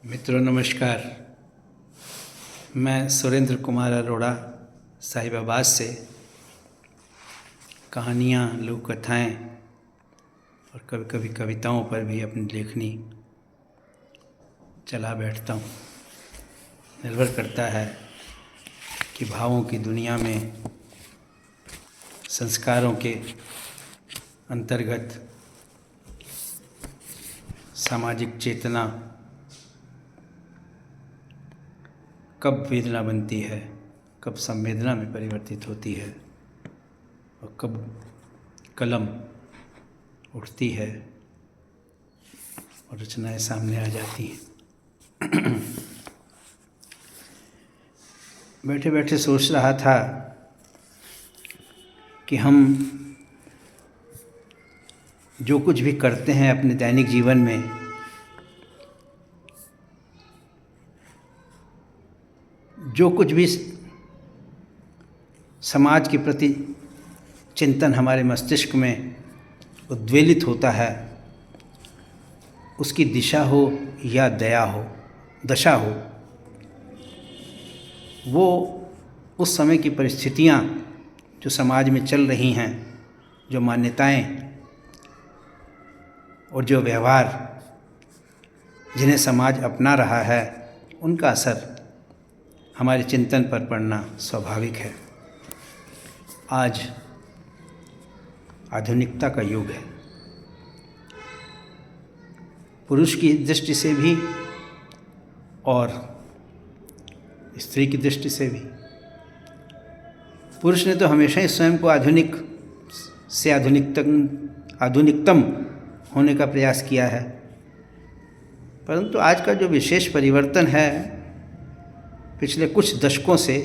मित्रों नमस्कार। मैं सुरेंद्र कुमार अरोड़ा साहिबाबाद से कहानियाँ, लोक कथाएँ और कभी कभी कविताओं पर भी अपनी लेखनी चला बैठता हूँ। निर्भर करता है कि भावों की दुनिया में संस्कारों के अंतर्गत सामाजिक चेतना कब वेदना बनती है, कब संवेदना में परिवर्तित होती है और कब कलम उठती है और रचनाएं सामने आ जाती हैं। बैठे बैठे सोच रहा था कि हम जो कुछ भी करते हैं अपने दैनिक जीवन में, जो कुछ भी समाज के प्रति चिंतन हमारे मस्तिष्क में उद्वेलित होता है, उसकी दिशा हो या दशा हो, वो उस समय की परिस्थितियाँ जो समाज में चल रही हैं, जो मान्यताएं और जो व्यवहार जिन्हें समाज अपना रहा है, उनका असर हमारे चिंतन पर पड़ना स्वाभाविक है। आज आधुनिकता का युग है। पुरुष की दृष्टि से भी और स्त्री की दृष्टि से भी। पुरुष ने तो हमेशा ही स्वयं को आधुनिक से आधुनिकतम होने का प्रयास किया है, परंतु आज का जो विशेष परिवर्तन है पिछले कुछ दशकों से,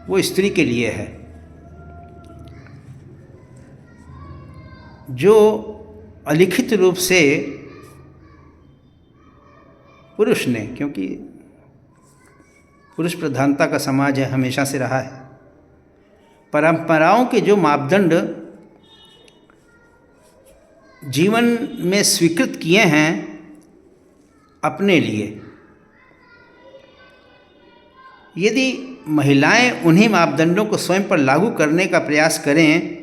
वो स्त्री के लिए है, जो अलिखित रूप से पुरुष ने, क्योंकि पुरुष प्रधानता का समाज है, हमेशा से रहा है, परंपराओं के जो मापदंड जीवन में स्वीकृत किए हैं अपने लिए, यदि महिलाएं उन्हीं मापदंडों को स्वयं पर लागू करने का प्रयास करें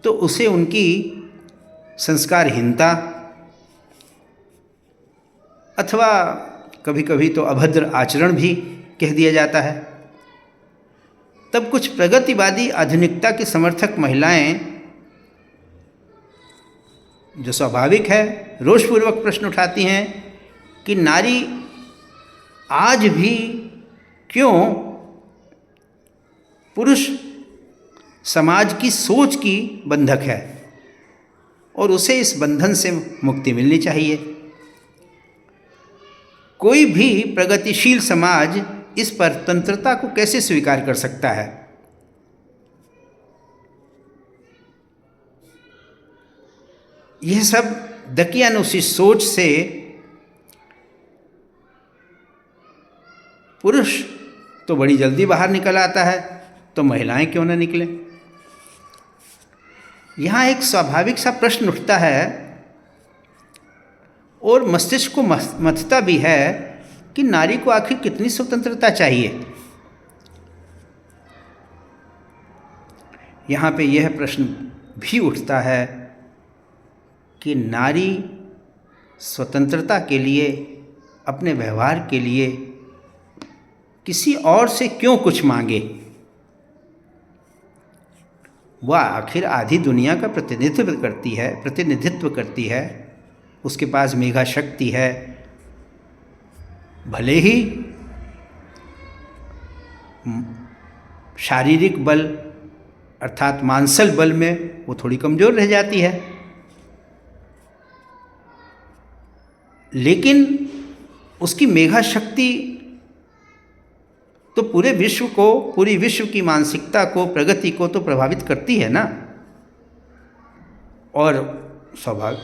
तो उसे उनकी संस्कारहीनता अथवा कभी कभी तो अभद्र आचरण भी कह दिया जाता है। तब कुछ प्रगतिवादी आधुनिकता की समर्थक महिलाएं, जो स्वाभाविक है, रोषपूर्वक प्रश्न उठाती हैं कि नारी आज भी क्यों पुरुष समाज की सोच की बंधक है और उसे इस बंधन से मुक्ति मिलनी चाहिए। कोई भी प्रगतिशील समाज इस परतंत्रता को कैसे स्वीकार कर सकता है? यह सब दकियानुसी सोच से पुरुष तो बड़ी जल्दी बाहर निकल आता है, तो महिलाएं क्यों न निकलें? यहाँ एक स्वाभाविक सा प्रश्न उठता है और मस्तिष्क को मथता भी है कि नारी को आखिर कितनी स्वतंत्रता चाहिए। यहाँ पे यह प्रश्न भी उठता है कि नारी स्वतंत्रता के लिए, अपने व्यवहार के लिए किसी और से क्यों कुछ मांगे? वह आखिर आधी दुनिया का प्रतिनिधित्व करती है। उसके पास मेघा शक्ति है। भले ही शारीरिक बल अर्थात मांसल बल में वो थोड़ी कमज़ोर रह जाती है, लेकिन उसकी मेघा शक्ति तो पूरे विश्व को, पूरी विश्व की मानसिकता को, प्रगति को तो प्रभावित करती है ना। और स्वाभाविक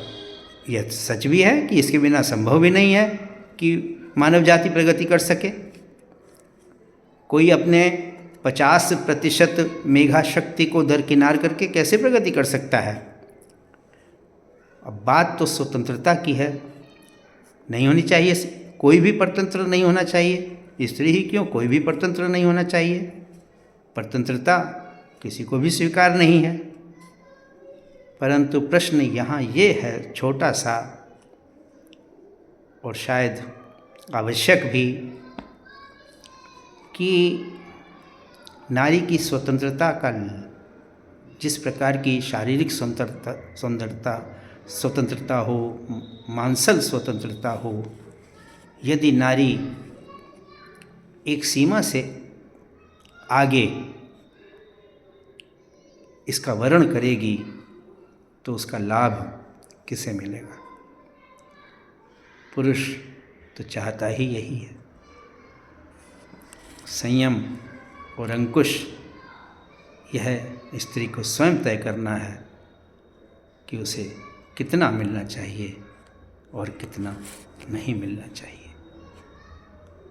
यह सच भी है कि इसके बिना संभव भी नहीं है कि मानव जाति प्रगति कर सके। कोई अपने 50% मेघा शक्ति को दरकिनार करके कैसे प्रगति कर सकता है? अब बात तो स्वतंत्रता की है, नहीं होनी चाहिए कोई भी परतंत्र नहीं होना चाहिए, स्त्री ही क्यों, कोई भी परतंत्र नहीं होना चाहिए। परतंत्रता किसी को भी स्वीकार नहीं है। परंतु प्रश्न यहाँ ये है छोटा सा और शायद आवश्यक भी, कि नारी की स्वतंत्रता का, जिस प्रकार की शारीरिक स्वतंत्रता हो, मानसिक स्वतंत्रता हो, यदि नारी एक सीमा से आगे इसका वर्ण करेगी तो उसका लाभ किसे मिलेगा। पुरुष तो चाहता ही यही है। संयम और अंकुश यह स्त्री को स्वयं तय करना है कि उसे कितना मिलना चाहिए और कितना नहीं मिलना चाहिए।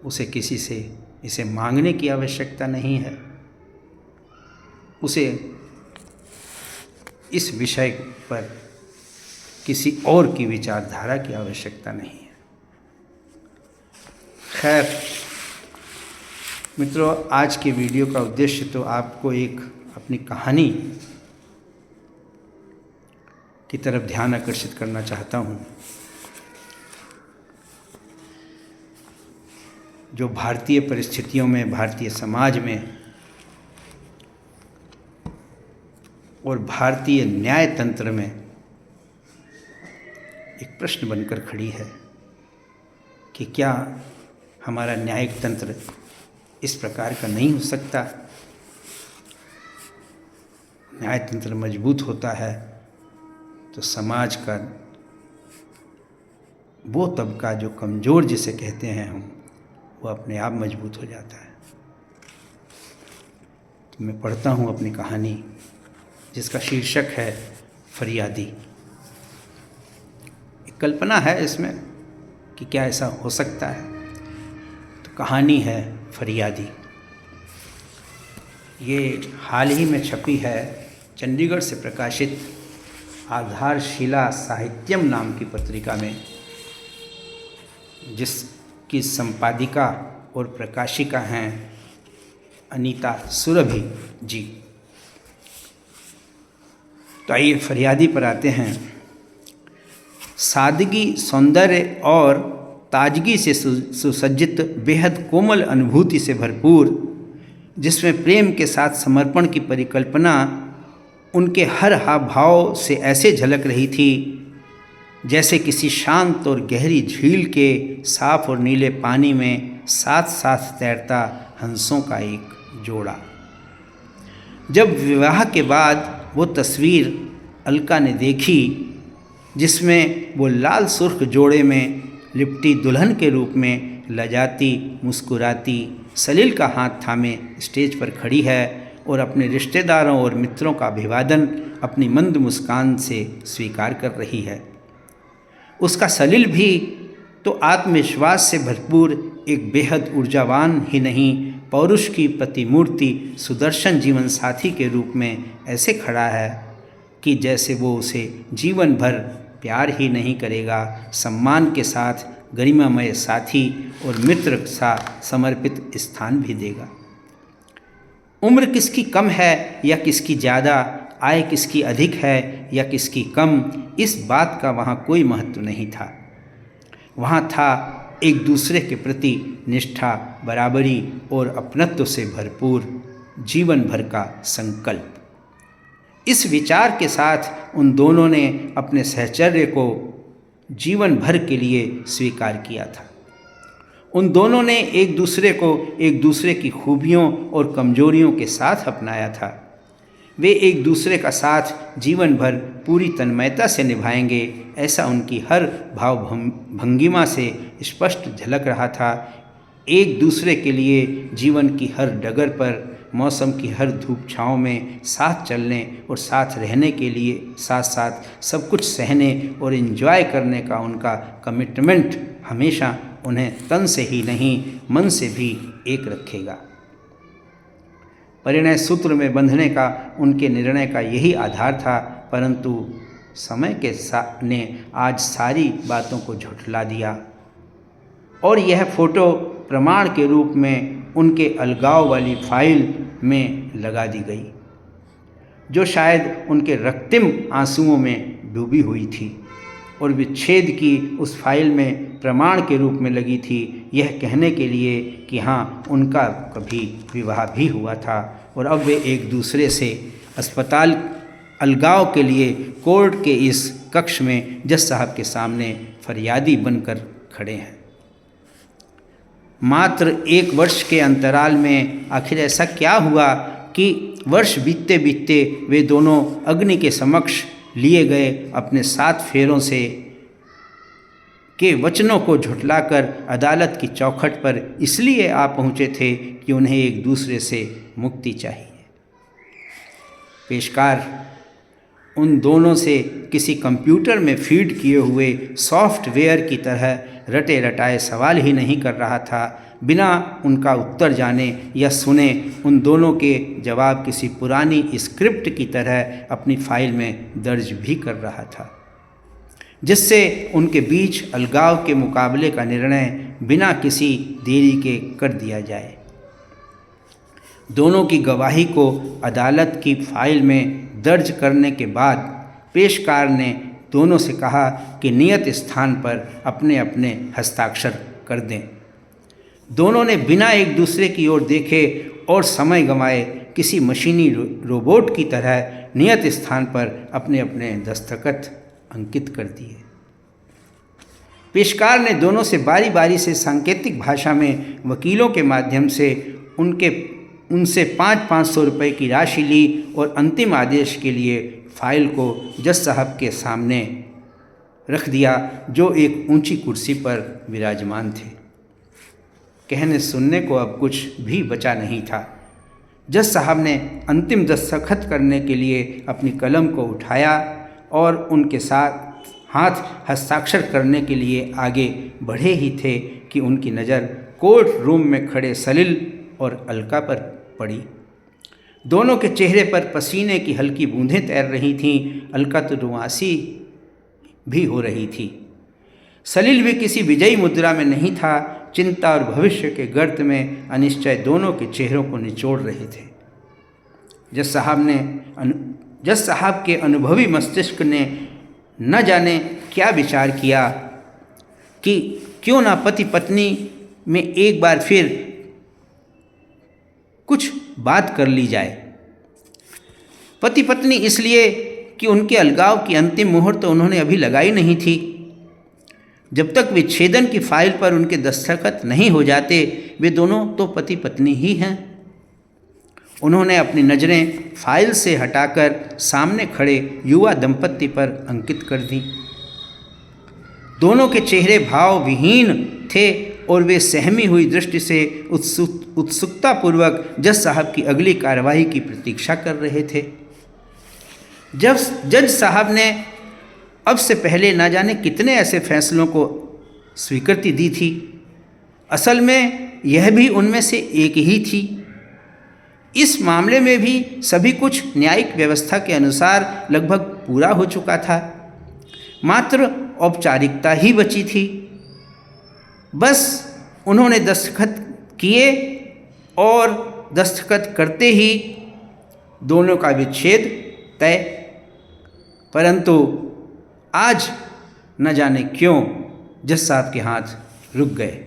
उसे किसी से इसे मांगने की आवश्यकता नहीं है। उसे इस विषय पर किसी और की विचारधारा की आवश्यकता नहीं है। खैर मित्रों, आज के वीडियो का उद्देश्य तो आपको एक अपनी कहानी की तरफ ध्यान आकर्षित करना चाहता हूँ, जो भारतीय परिस्थितियों में, भारतीय समाज में और भारतीय न्याय तंत्र में एक प्रश्न बनकर खड़ी है कि क्या हमारा न्यायिक तंत्र इस प्रकार का नहीं हो सकता। न्याय तंत्र मजबूत होता है तो समाज का वो तबका जो कमज़ोर जिसे कहते हैं हम, वो अपने आप मजबूत हो जाता है। तो मैं पढ़ता हूँ अपनी कहानी, जिसका शीर्षक है फरियादी। एक कल्पना है इसमें कि क्या ऐसा हो सकता है। तो कहानी है फरियादी। ये हाल ही में छपी है, चंडीगढ़ से प्रकाशित आधारशिला साहित्यम नाम की पत्रिका में, जिसकी संपादिका और प्रकाशिका हैं अनीता सुरभि जी। तो आइए फरियादी पर आते हैं। सादगी, सौंदर्य और ताजगी से सुसज्जित, बेहद कोमल अनुभूति से भरपूर, जिसमें प्रेम के साथ समर्पण की परिकल्पना उनके हर हाव भाव से ऐसे झलक रही थी जैसे किसी शांत और गहरी झील के साफ और नीले पानी में साथ साथ तैरता हंसों का एक जोड़ा। जब विवाह के बाद वो तस्वीर अलका ने देखी, जिसमें वो लाल सुर्ख जोड़े में लिपटी दुल्हन के रूप में लजाती, मुस्कुराती, सलील का हाथ थामे स्टेज पर खड़ी है और अपने रिश्तेदारों और मित्रों का अभिवादन अपनी मंद मुस्कान से स्वीकार कर रही है। उसका सलील भी तो आत्मविश्वास से भरपूर एक बेहद ऊर्जावान ही नहीं, पौरुष की प्रतिमूर्ति सुदर्शन जीवन साथी के रूप में ऐसे खड़ा है कि जैसे वो उसे जीवन भर प्यार ही नहीं करेगा, सम्मान के साथ गरिमामय साथी और मित्र सा समर्पित स्थान भी देगा। उम्र किसकी कम है या किसकी ज़्यादा, आय किसकी अधिक है या किसकी कम, इस बात का वहाँ कोई महत्व नहीं था। वहाँ था एक दूसरे के प्रति निष्ठा, बराबरी और अपनत्व से भरपूर जीवन भर का संकल्प। इस विचार के साथ उन दोनों ने अपने सहचर्य को जीवन भर के लिए स्वीकार किया था। उन दोनों ने एक दूसरे को एक दूसरे की खूबियों और कमजोरियों के साथ अपनाया था। वे एक दूसरे का साथ जीवन भर पूरी तन्मयता से निभाएंगे, ऐसा उनकी हर भाव भंगिमा से स्पष्ट झलक रहा था। एक दूसरे के लिए जीवन की हर डगर पर, मौसम की हर धूप छाँव में साथ चलने और साथ रहने के लिए साथ साथ सब कुछ सहने और एंजॉय करने का उनका कमिटमेंट हमेशा उन्हें तन से ही नहीं मन से भी एक रखेगा। परिणय सूत्र में बंधने का उनके निर्णय का यही आधार था, परंतु समय के ने आज सारी बातों को झुठला दिया। और यह फ़ोटो प्रमाण के रूप में उनके अलगाव वाली फाइल में लगा दी गई, जो शायद उनके रक्तिम आंसुओं में डूबी हुई थी और विच्छेद की उस फाइल में प्रमाण के रूप में लगी थी, यह कहने के लिए कि हाँ, उनका कभी विवाह भी हुआ था और अब वे एक दूसरे से अस्पताल अलगाव के लिए कोर्ट के इस कक्ष में जज साहब के सामने फरियादी बनकर खड़े हैं। मात्र 1 वर्ष के अंतराल में आखिर ऐसा क्या हुआ कि वर्ष बीतते बीतते वे दोनों अग्नि के समक्ष लिए गए अपने 7 फेरों से के वचनों को झुठलाकर अदालत की चौखट पर इसलिए आ पहुँचे थे कि उन्हें एक दूसरे से मुक्ति चाहिए। पेशकार उन दोनों से किसी कंप्यूटर में फीड किए हुए सॉफ्टवेयर की तरह रटे रटाए सवाल ही नहीं कर रहा था। बिना उनका उत्तर जाने या सुने उन दोनों के जवाब किसी पुरानी स्क्रिप्ट की तरह अपनी फाइल में दर्ज भी कर रहा था, जिससे उनके बीच अलगाव के मुकाबले का निर्णय बिना किसी देरी के कर दिया जाए। दोनों की गवाही को अदालत की फाइल में दर्ज करने के बाद पेशकार ने दोनों से कहा कि नियत स्थान पर अपने अपने हस्ताक्षर कर दें। दोनों ने बिना एक दूसरे की ओर देखे और समय गंवाए किसी मशीनी रोबोट की तरह नियत स्थान पर अपने अपने दस्तखत अंकित कर दिए। पेशकार ने दोनों से बारी बारी से सांकेतिक भाषा में वकीलों के माध्यम से उनसे 500 रुपये की राशि ली और अंतिम आदेश के लिए फाइल को जज साहब के सामने रख दिया, जो एक ऊंची कुर्सी पर विराजमान थे। कहने सुनने को अब कुछ भी बचा नहीं था। जज साहब ने अंतिम दस्तखत करने के लिए अपनी कलम को उठाया और उनके साथ हाथ हस्ताक्षर करने के लिए आगे बढ़े ही थे कि उनकी नज़र कोर्ट रूम में खड़े सलील और अलका पर पड़ी। दोनों के चेहरे पर पसीने की हल्की बूंदें तैर रही थीं। अलका तो रुआंसी भी हो रही थी। सलील भी किसी विजयी मुद्रा में नहीं था। चिंता और भविष्य के गर्त में अनिश्चय दोनों के चेहरों को निचोड़ रहे थे। जज साहब के अनुभवी मस्तिष्क ने न जाने क्या विचार किया कि क्यों ना पति पत्नी में एक बार फिर कुछ बात कर ली जाए। पति पत्नी इसलिए कि उनके अलगाव की अंतिम मुहूर्त तो उन्होंने अभी लगाई नहीं थी। जब तक विच्छेदन की फाइल पर उनके दस्तखत नहीं हो जाते, वे दोनों तो पति पत्नी ही हैं। उन्होंने अपनी नज़रें फाइल से हटाकर सामने खड़े युवा दंपत्ति पर अंकित कर दी। दोनों के चेहरे भाव विहीन थे और वे सहमी हुई दृष्टि से उत्सुकतापूर्वक जज साहब की अगली कार्रवाई की प्रतीक्षा कर रहे थे। जब जज साहब ने अब से पहले ना जाने कितने ऐसे फैसलों को स्वीकृति दी थी, असल में यह भी उनमें से एक ही थी। इस मामले में भी सभी कुछ न्यायिक व्यवस्था के अनुसार लगभग पूरा हो चुका था, मात्र औपचारिकता ही बची थी। बस उन्होंने दस्तखत किए और दस्तखत करते ही दोनों का विच्छेद तय। परंतु आज न जाने क्यों जज साहब के हाथ रुक गए।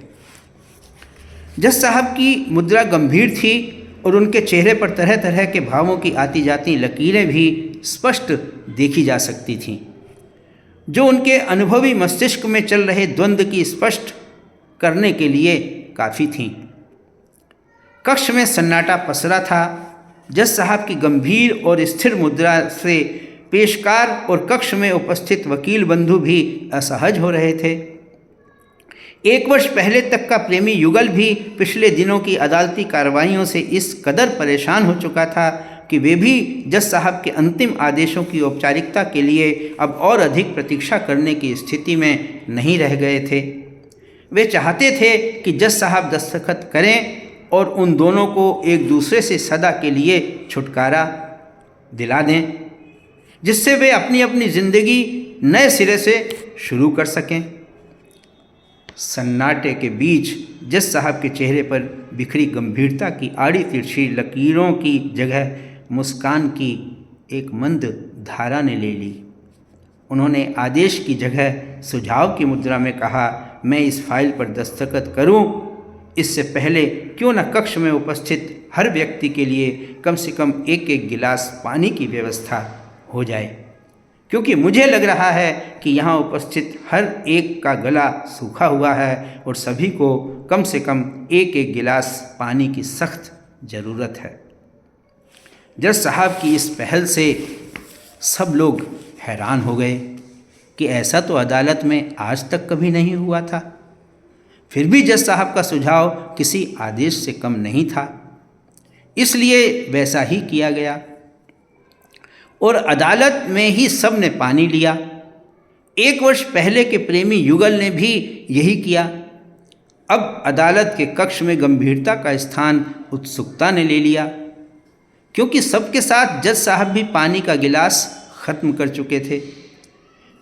जज साहब की मुद्रा गंभीर थी और उनके चेहरे पर तरह तरह के भावों की आती जाती लकीरें भी स्पष्ट देखी जा सकती थीं, जो उनके अनुभवी मस्तिष्क में चल रहे द्वंद्व की स्पष्ट करने के लिए काफ़ी थीं। कक्ष में सन्नाटा पसरा था। जज साहब की गंभीर और स्थिर मुद्रा से पेशकार और कक्ष में उपस्थित वकील बंधु भी असहज हो रहे थे। 1 वर्ष पहले तक का प्रेमी युगल भी पिछले दिनों की अदालती कार्रवाइयों से इस कदर परेशान हो चुका था कि वे भी जज साहब के अंतिम आदेशों की औपचारिकता के लिए अब और अधिक प्रतीक्षा करने की स्थिति में नहीं रह गए थे। वे चाहते थे कि जज साहब दस्तखत करें और उन दोनों को एक दूसरे से सदा के लिए छुटकारा दिला दें, जिससे वे अपनी अपनी ज़िंदगी नए सिरे से शुरू कर सकें। सन्नाटे के बीच जज साहब के चेहरे पर बिखरी गंभीरता की आड़ी तिरछी लकीरों की जगह मुस्कान की एक मंद धारा ने ले ली। उन्होंने आदेश की जगह सुझाव की मुद्रा में कहा, मैं इस फाइल पर दस्तखत करूं, इससे पहले क्यों न कक्ष में उपस्थित हर व्यक्ति के लिए कम से कम एक एक गिलास पानी की व्यवस्था हो जाए, क्योंकि मुझे लग रहा है कि यहाँ उपस्थित हर एक का गला सूखा हुआ है और सभी को कम से कम एक एक गिलास पानी की सख्त ज़रूरत है। जज साहब की इस पहल से सब लोग हैरान हो गए कि ऐसा तो अदालत में आज तक कभी नहीं हुआ था। फिर भी जज साहब का सुझाव किसी आदेश से कम नहीं था, इसलिए वैसा ही किया गया और अदालत में ही सब ने पानी लिया। 1 वर्ष पहले के प्रेमी युगल ने भी यही किया। अब अदालत के कक्ष में गंभीरता का स्थान उत्सुकता ने ले लिया, क्योंकि सबके साथ जज साहब भी पानी का गिलास खत्म कर चुके थे।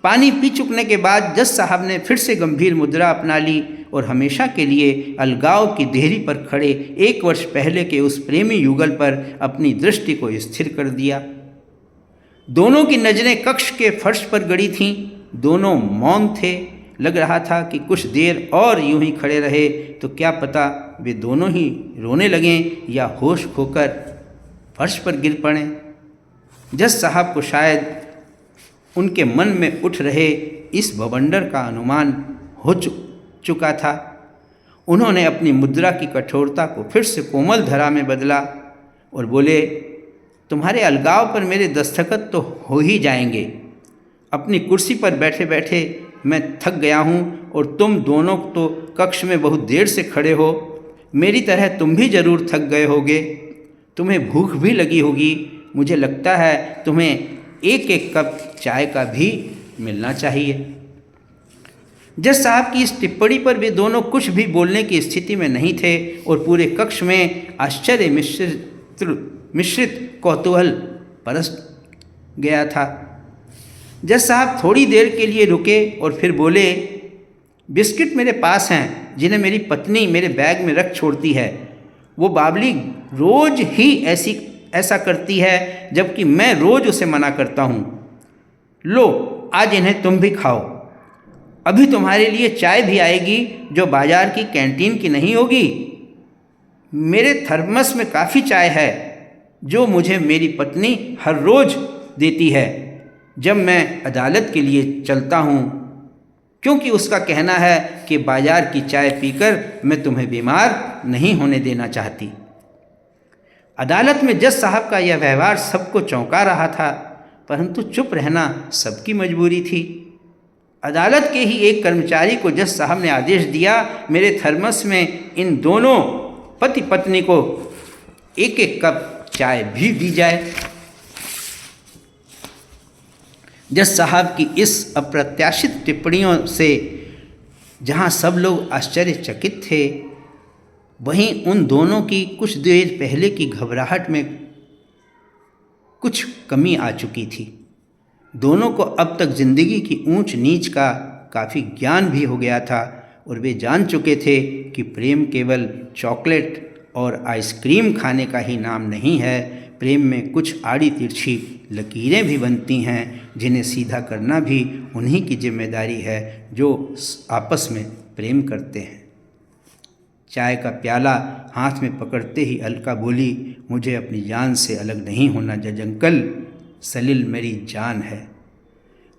पानी पी चुकने के बाद जज साहब ने फिर से गंभीर मुद्रा अपना ली और हमेशा के लिए अलगाव की देहरी पर खड़े 1 वर्ष पहले के उस प्रेमी युगल पर अपनी दृष्टि को स्थिर कर दिया। दोनों की नज़रें कक्ष के फर्श पर गड़ी थीं। दोनों मौन थे। लग रहा था कि कुछ देर और यूं ही खड़े रहे तो क्या पता वे दोनों ही रोने लगें या होश खोकर फर्श पर गिर पड़ें। जज साहब को शायद उनके मन में उठ रहे इस बवंडर का अनुमान हो चुका था। उन्होंने अपनी मुद्रा की कठोरता को फिर से कोमल धरा में बदला और बोले, तुम्हारे अलगाव पर मेरे दस्तखत तो हो ही जाएंगे। अपनी कुर्सी पर बैठे बैठे मैं थक गया हूँ और तुम दोनों तो कक्ष में बहुत देर से खड़े हो। मेरी तरह तुम भी ज़रूर थक गए होगे। तुम्हें भूख भी लगी होगी। मुझे लगता है तुम्हें एक एक कप चाय का भी मिलना चाहिए। जज साहब की इस टिप्पणी पर वे दोनों कुछ भी बोलने की स्थिति में नहीं थे और पूरे कक्ष में आश्चर्य मिश्रित कौतूहल परस गया था। जज साहब थोड़ी देर के लिए रुके और फिर बोले, बिस्किट मेरे पास हैं जिन्हें मेरी पत्नी मेरे बैग में रख छोड़ती है। वो बावली रोज ही ऐसा करती है, जबकि मैं रोज उसे मना करता हूँ। लो, आज इन्हें तुम भी खाओ। अभी तुम्हारे लिए चाय भी आएगी जो बाजार की कैंटीन की नहीं होगी। मेरे थर्मस में काफ़ी चाय है जो मुझे मेरी पत्नी हर रोज़ देती है जब मैं अदालत के लिए चलता हूँ, क्योंकि उसका कहना है कि बाजार की चाय पीकर मैं तुम्हें बीमार नहीं होने देना चाहती। अदालत में जज साहब का यह व्यवहार सबको चौंका रहा था, परंतु चुप रहना सबकी मजबूरी थी। अदालत के ही एक कर्मचारी को जज साहब ने आदेश दिया, मेरे थर्मस में इन दोनों पति पत्नी को एक एक कप चाय भी दी जाए। जज साहब की इस अप्रत्याशित टिप्पणियों से जहां सब लोग आश्चर्यचकित थे, वहीं उन दोनों की कुछ देर पहले की घबराहट में कुछ कमी आ चुकी थी। दोनों को अब तक जिंदगी की ऊंच नीच का काफ़ी ज्ञान भी हो गया था और वे जान चुके थे कि प्रेम केवल चॉकलेट और आइसक्रीम खाने का ही नाम नहीं है। प्रेम में कुछ आड़ी तिरछी लकीरें भी बनती हैं जिन्हें सीधा करना भी उन्हीं की जिम्मेदारी है जो आपस में प्रेम करते हैं। चाय का प्याला हाथ में पकड़ते ही अलका बोली, मुझे अपनी जान से अलग नहीं होना जज अंकल। सलील मेरी जान है,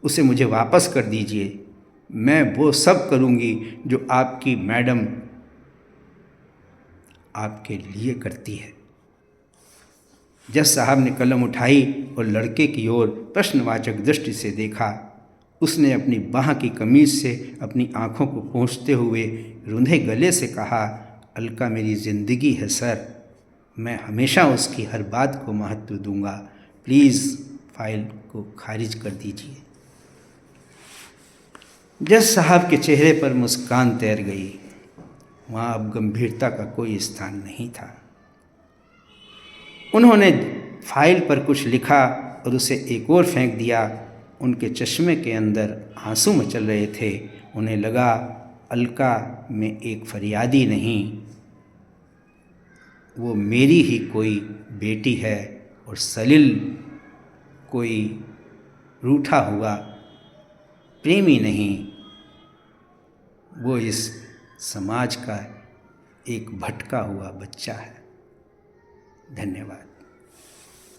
उसे मुझे वापस कर दीजिए। मैं वो सब करूँगी जो आपकी मैडम आपके लिए करती है। जज साहब ने कलम उठाई और लड़के की ओर प्रश्नवाचक दृष्टि से देखा। उसने अपनी बाह की कमीज से अपनी आंखों को पोंछते हुए रुंधे गले से कहा, अलका मेरी ज़िंदगी है सर, मैं हमेशा उसकी हर बात को महत्व दूंगा। प्लीज़ फाइल को खारिज कर दीजिए। जज साहब के चेहरे पर मुस्कान तैर गई। वहाँ अब गंभीरता का कोई स्थान नहीं था। उन्होंने फाइल पर कुछ लिखा और उसे एक और फेंक दिया। उनके चश्मे के अंदर आंसू मचल रहे थे। उन्हें लगा अलका में एक फरियादी नहीं, वो मेरी ही कोई बेटी है, और सलिल कोई रूठा हुआ प्रेमी नहीं, वो इस समाज का एक भटका हुआ बच्चा है। धन्यवाद।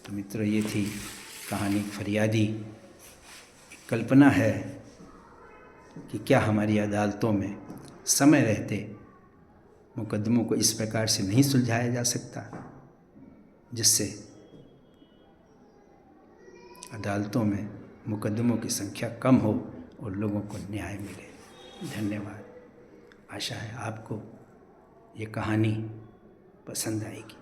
तो मित्रों, ये थी कहानी फरियादी। कल्पना है कि क्या हमारी अदालतों में समय रहते मुकदमों को इस प्रकार से नहीं सुलझाया जा सकता, जिससे अदालतों में मुकदमों की संख्या कम हो और लोगों को न्याय मिले। धन्यवाद। आशा है आपको ये कहानी पसंद आएगी।